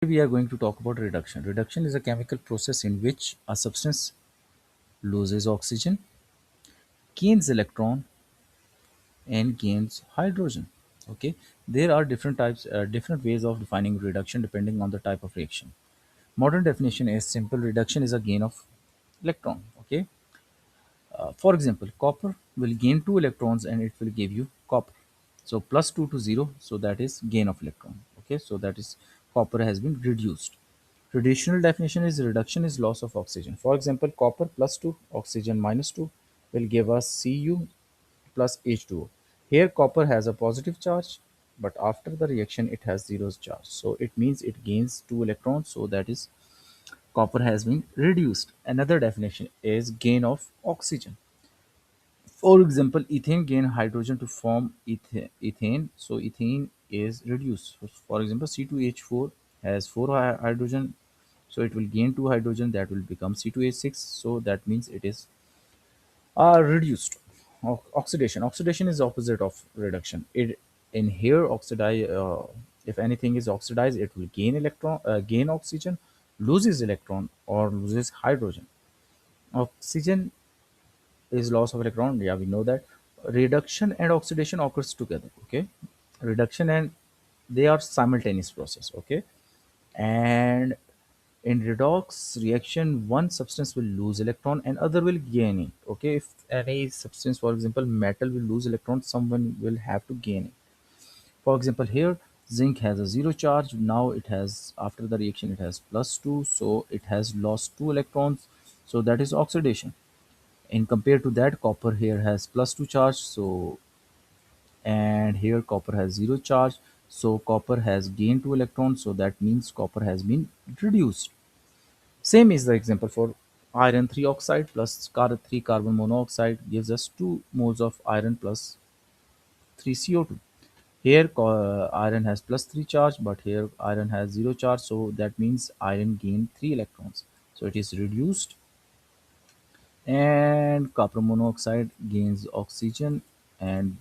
We are going to talk about reduction. Reduction is a chemical process in which a substance loses oxygen, gains electron, and gains hydrogen. Okay, there are different ways of defining reduction depending on the type of reaction. Modern definition is simple: reduction is a gain of electron. Okay, for example, copper will gain two electrons and it will give you copper. So plus two to zero, so that is gain of electron. Okay, so that is copper has been reduced. Traditional definition is reduction is loss of oxygen. For example, copper plus 2, oxygen minus 2 will give us Cu plus H2O. Here copper has a positive charge, but after the reaction it has zero charge. So it means it gains 2 electrons, so that is copper has been reduced. Another definition is gain of oxygen. For example, ethane gain hydrogen to form ethane, so ethane is reduced. So for example, C2H4 has 4 hydrogen, so it will gain 2 hydrogen, that will become C2H6, so that means it is reduced. Oxidation. Oxidation is opposite of reduction. It in here oxidize. If anything is oxidized, it will gain oxygen, loses electron, or loses hydrogen. Oxygen is loss of electron. Yeah, we know that. Reduction and oxidation occurs together. Okay, reduction and they are simultaneous process. Okay, and in redox reaction, one substance will lose electron and other will gain it. Okay, if any substance, for example, metal will lose electron, someone will have to gain it. For example, here zinc has a zero charge. Now it has, after the reaction, it has plus 2, so it has lost 2 electrons. So that is oxidation. And compared to that, copper here has plus 2 charge, so and here copper has zero charge, so copper has gained 2 electrons, so that means copper has been reduced. Same is the example for iron 3 oxide plus 3 carbon monoxide gives us 2 moles of iron plus 3 CO2. Here iron has plus 3 charge, but here iron has 0 charge, so that means iron gained 3 electrons, so it is reduced. And copper monoxide gains oxygen, and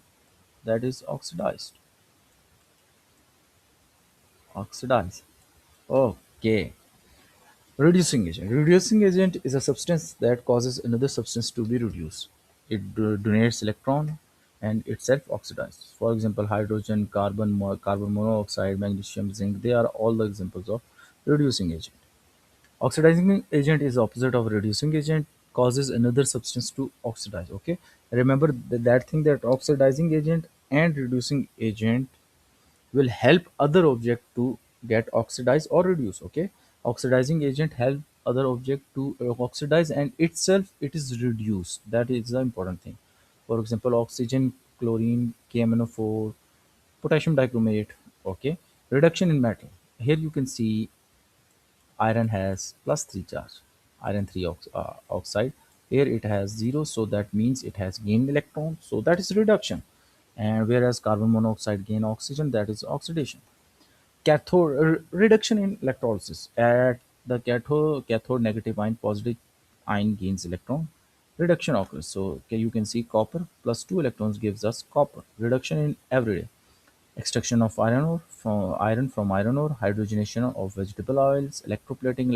that is oxidized. Okay. Reducing agent. Reducing agent is a substance that causes another substance to be reduced. It donates electron and itself oxidizes. For example, hydrogen, carbon monoxide, magnesium, zinc. They are all the examples of reducing agent. Oxidizing agent is opposite of reducing agent. Causes another substance to oxidize. Okay. Remember that thing, that oxidizing agent and reducing agent will help other object to get oxidized or reduce. Okay, oxidizing agent help other object to oxidize and itself it is reduced. That is the important thing. For example, oxygen, chlorine, KMnO4, potassium dichromate. Okay, reduction in metal. Here you can see iron has plus 3 charge, iron 3 oxide. Here it has 0, so that means it has gained electron, so that is reduction. And whereas carbon monoxide gain oxygen, that is oxidation. Reduction in electrolysis. At the cathode negative ion, positive ion gains electron. Reduction occurs. So okay, you can see copper plus 2 electrons gives us copper. Reduction in everyday. Extraction of iron from iron ore, hydrogenation of vegetable oils, electroplating,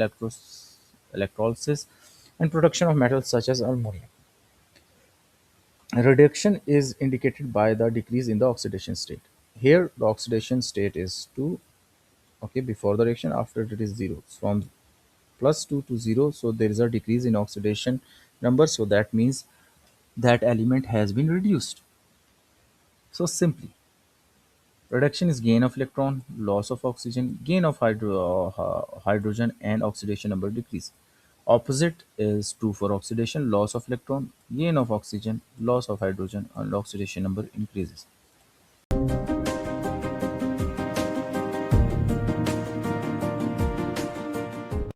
electrolysis, and production of metals such as aluminum. Reduction is indicated by the decrease in the oxidation state. Here, the oxidation state is 2, okay, before the reaction, after it is 0. From plus 2 to 0, so there is a decrease in oxidation number, so that means that element has been reduced. So simply, reduction is gain of electron, loss of oxygen, gain of hydrogen, and oxidation number decrease. Opposite is true for oxidation: loss of electron, gain of oxygen, loss of hydrogen, and oxidation number increases.